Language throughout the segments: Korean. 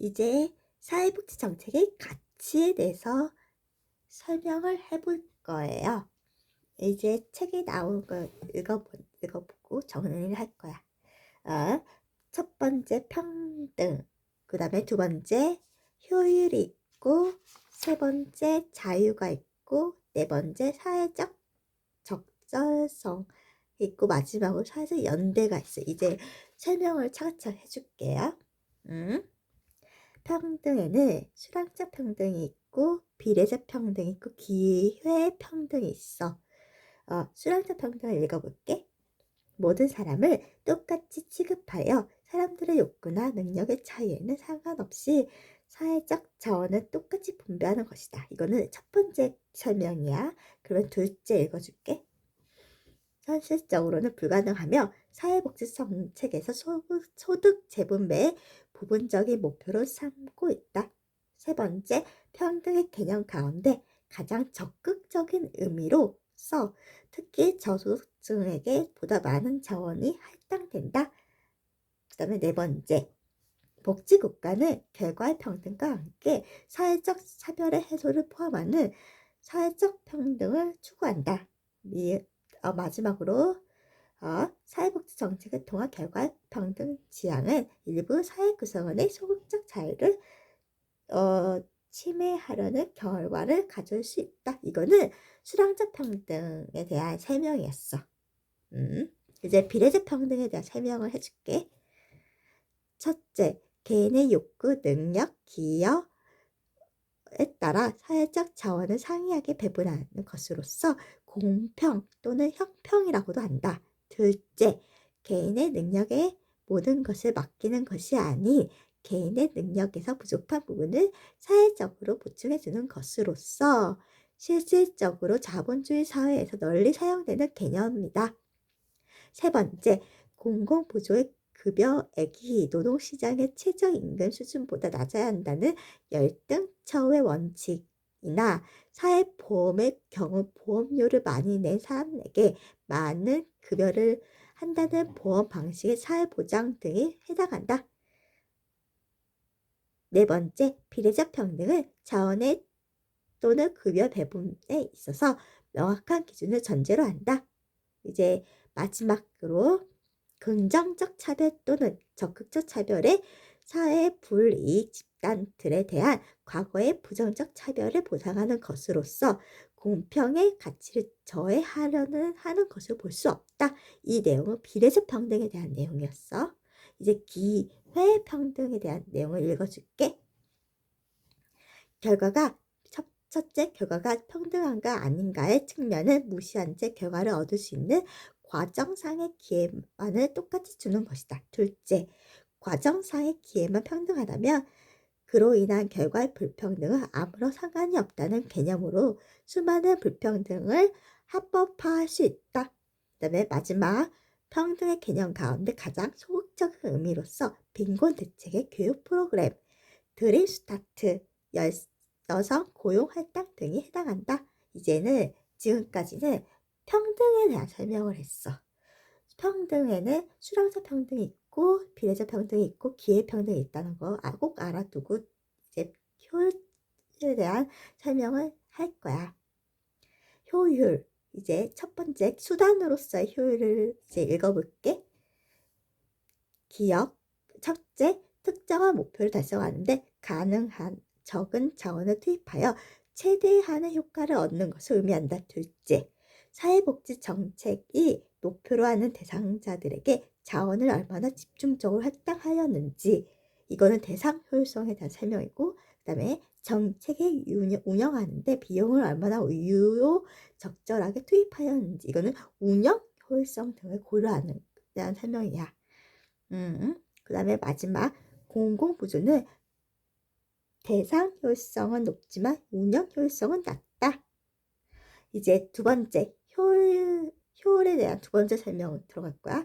이제 사회복지 정책의 가치에 대해서 설명을 해볼 거예요. 이제 책에 나온 거 읽어보고 정리를 할 거야. 어, 첫 번째 평등, 그 다음에 두 번째 효율이 있고, 세 번째 자유가 있고, 네 번째 사회적 적절성 있고, 마지막으로 사회적 연대가 있어. 이제 설명을 차근차근 해줄게요. 평등에는 수량적 평등이 있고 비례적 평등이 있고 기회 평등이 있어. 수량적 평등을 읽어볼게. 모든 사람을 똑같이 취급하여 사람들의 욕구나 능력의 차이에는 상관없이 사회적 자원을 똑같이 분배하는 것이다. 이거는 첫 번째 설명이야. 그러면 둘째 읽어줄게. 현실적으로는 불가능하며 사회복지 정책에서 소득 재분배의 부분적인 목표로 삼고 있다. 세 번째, 평등의 개념 가운데 가장 적극적인 의미로서 특히 저소득층에게 보다 많은 자원이 할당된다. 그 다음에 네 번째, 복지국가는 결과의 평등과 함께 사회적 차별의 해소를 포함하는 사회적 평등을 추구한다. 마지막으로 사회복지 정책의 통한 결과 평등 지향은 일부 사회 구성원의 소극적 자유를 침해하려는 결과를 가져올 수 있다. 이거는 수량적 평등에 대한 설명이었어. 이제 비례적 평등에 대한 설명을 해줄게. 첫째, 개인의 욕구, 능력, 기여에 따라 사회적 자원을 상이하게 배분하는 것으로서 공평 또는 형평이라고도 한다. 둘째, 개인의 능력에 모든 것을 맡기는 것이 아닌 개인의 능력에서 부족한 부분을 사회적으로 보충해주는 것으로서 실질적으로 자본주의 사회에서 널리 사용되는 개념이다. 세 번째, 공공보조의 급여액이 노동시장의 최저임금 수준보다 낮아야 한다는 열등처우의 원칙이나 사회보험의 경우 보험료를 많이 낸 사람에게 많은 급여를 한다는 보험 방식의 사회보장 등이 해당한다. 네 번째, 비례적 평등은 자원의 또는 급여 배분에 있어서 명확한 기준을 전제로 한다. 이제 마지막으로 긍정적 차별 또는 적극적 차별의 사회 불이익 집단들에 대한 과거의 부정적 차별을 보상하는 것으로서 공평의 가치를 저해하려는 하는 것을 볼 수 없다. 이 내용은 비례적 평등에 대한 내용이었어. 이제 기회 평등에 대한 내용을 읽어줄게. 첫째, 결과가 평등한가 아닌가의 측면은 무시한 채 결과를 얻을 수 있는 과정상의 기회만을 똑같이 주는 것이다. 둘째, 과정상의 기회만 평등하다면 그로 인한 결과의 불평등은 아무런 상관이 없다는 개념으로 수많은 불평등을 합법화할 수 있다. 그 다음에 마지막, 평등의 개념 가운데 가장 소극적인 의미로서 빈곤 대책의 교육 프로그램, 드림 스타트, 여성 고용 할당 등이 해당한다. 이제는 지금까지는 평등에 대한 설명을 했어. 평등에는 수량적 평등이 있고 비례적 평등이 있고 기회 평등이 있다는 거 꼭 알아두고 이제 효율에 대한 설명을 할 거야. 효율, 이제 첫 번째 수단으로서의 효율을 이제 읽어볼게. 기억, 첫째, 특정한 목표를 달성하는데 가능한 적은 자원을 투입하여 최대한의 효과를 얻는 것을 의미한다. 둘째, 사회복지 정책이 목표로 하는 대상자들에게 자원을 얼마나 집중적으로 할당하였는지, 이거는 대상 효율성에 대한 설명이고, 그 다음에 정책을 운영하는데 비용을 얼마나 유효적절하게 투입하였는지, 이거는 운영 효율성 등을 고려하는 대한 설명이야. 그 다음에 마지막, 공공부조는 대상 효율성은 높지만 운영 효율성은 낮다. 이제 두 번째, 효율에 대한 두 번째 설명 들어갈 거야.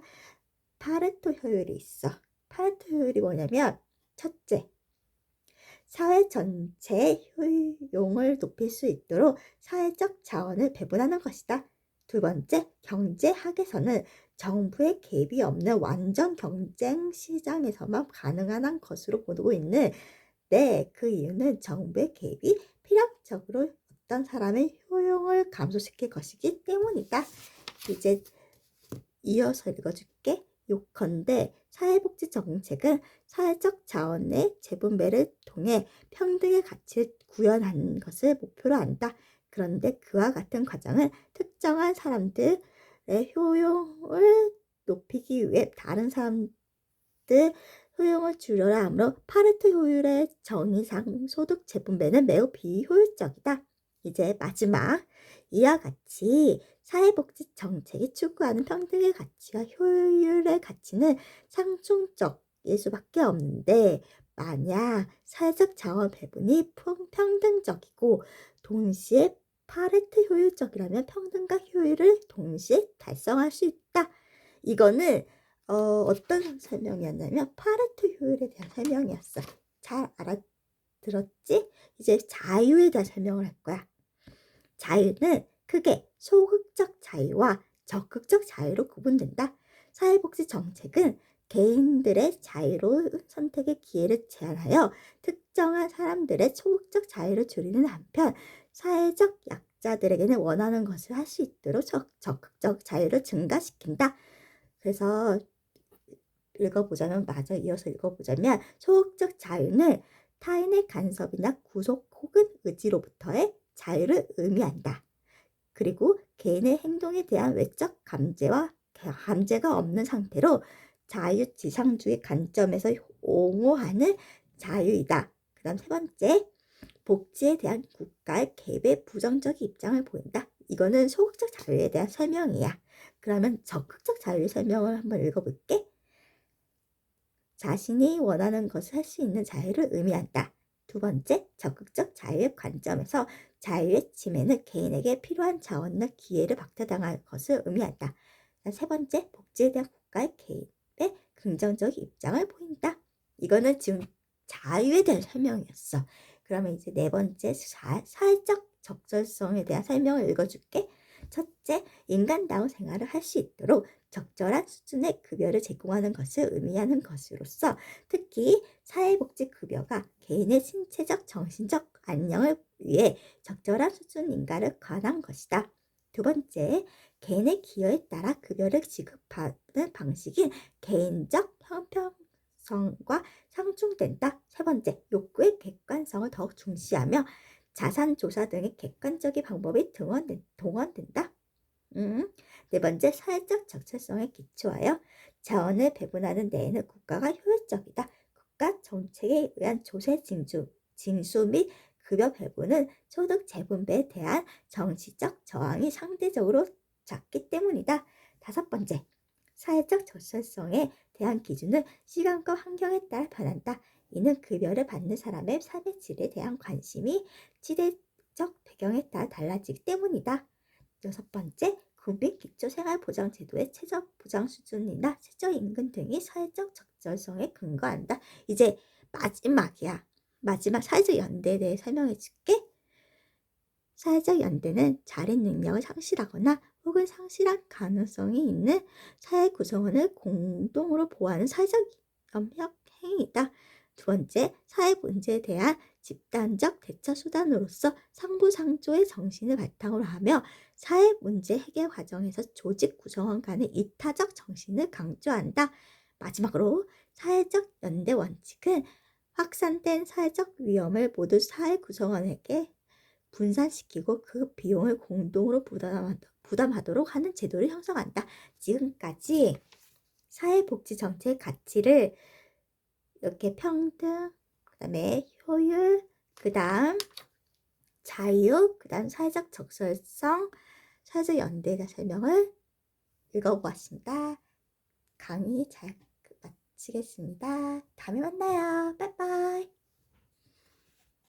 파레토 효율이 있어. 파레토 효율이 뭐냐면, 첫째, 사회 전체의 효용을 높일 수 있도록 사회적 자원을 배분하는 것이다. 두 번째, 경제학에서는 정부의 개입이 없는 완전 경쟁 시장에서만 가능한 것으로 보고 있는 그 이유는 정부의 개입이 필연적으로 어떤 사람의 효용을 감소시킬 것이기 때문이다. 이제 이어서 읽어줄게. 요컨대 사회복지 정책은 사회적 자원의 재분배를 통해 평등의 가치를 구현하는 것을 목표로 한다. 그런데 그와 같은 과정은 특정한 사람들의 효용을 높이기 위해 다른 사람들 효용을 줄여야 하므로 파레토 효율의 정의상 소득 재분배는 매우 비효율적이다. 이제 마지막. 이와 같이 사회복지 정책이 추구하는 평등의 가치와 효율의 가치는 상충적일 수밖에 없는데, 만약 사회적 자원 배분이 평등적이고 동시에 파레토 효율적이라면 평등과 효율을 동시에 달성할 수 있다. 이거는 어떤 설명이었냐면 파레토 효율에 대한 설명이었어. 잘 알아들었지? 이제 자유에 대한 설명을 할 거야. 자유는 크게 소극적 자유와 적극적 자유로 구분된다. 사회복지 정책은 개인들의 자유로운 선택의 기회를 제한하여 특정한 사람들의 소극적 자유를 줄이는 한편, 사회적 약자들에게는 원하는 것을 할 수 있도록 적극적 자유를 증가시킨다. 그래서 이어서 읽어보자면 소극적 자유는 타인의 간섭이나 구속 혹은 의지로부터의 자유를 의미한다. 그리고 개인의 행동에 대한 외적 감제가 없는 상태로 자유지상주의 관점에서 옹호하는 자유이다. 그 다음 세 번째, 복지에 대한 국가의 개입에 부정적인 입장을 보인다. 이거는 소극적 자유에 대한 설명이야. 그러면 적극적 자유의 설명을 한번 읽어볼게. 자신이 원하는 것을 할 수 있는 자유를 의미한다. 두 번째, 적극적 자유의 관점에서 자유의 침해는 개인에게 필요한 자원이나 기회를 박탈당할 것을 의미한다. 세 번째, 복지에 대한 국가의 개입에 긍정적 입장을 보인다. 이거는 지금 자유에 대한 설명이었어. 그러면 이제 네 번째, 사회적 적절성에 대한 설명을 읽어줄게. 첫째, 인간다운 생활을 할 수 있도록 적절한 수준의 급여를 제공하는 것을 의미하는 것으로서 특히 사회복지급여가 개인의 신체적, 정신적 안녕을 위해 적절한 수준 인가를 관한 것이다. 두 번째, 개인의 기여에 따라 급여를 지급하는 방식인 개인적 형평성과 상충된다. 세 번째, 욕구의 객관성을 더욱 중시하며 자산조사 등의 객관적인 방법이 동원된다. 네 번째, 사회적 적절성에 기초하여 자원을 배분하는 데에는 국가가 효율적이다. 국가 정책에 의한 조세 징수 및 급여 배분은 소득 재분배에 대한 정치적 저항이 상대적으로 작기 때문이다. 다섯 번째, 사회적 적절성에 대한 기준은 시간과 환경에 따라 변한다. 이는 급여를 받는 사람의 삶의 질에 대한 관심이 시대적 배경에 따라 달라지기 때문이다. 여섯 번째, 국민 기초생활보장제도의 최저보장 수준이나 최저임금 등이 사회적 적절성에 근거한다. 이제 마지막이야. 마지막 사회적 연대에 대해 설명해 줄게. 사회적 연대는 자립 능력을 상실하거나 혹은 상실할 가능성이 있는 사회 구성원을 공동으로 보호하는 사회적 협력 행위이다. 두 번째, 사회 문제에 대한 집단적 대처 수단으로서 상부상조의 정신을 바탕으로 하며 사회 문제 해결 과정에서 조직 구성원 간의 이타적 정신을 강조한다. 마지막으로 사회적 연대 원칙은 확산된 사회적 위험을 모두 사회 구성원에게 분산시키고 그 비용을 공동으로 부담하도록 하는 제도를 형성한다. 지금까지 사회복지 정책 가치를 이렇게 평등, 그 다음에 효율, 그 다음 자유, 그 다음 사회적 적절성, 사회적 연대에 대한 설명을 읽어보았습니다. 강의 잘 마치겠습니다. 다음에 만나요. 빠이빠이.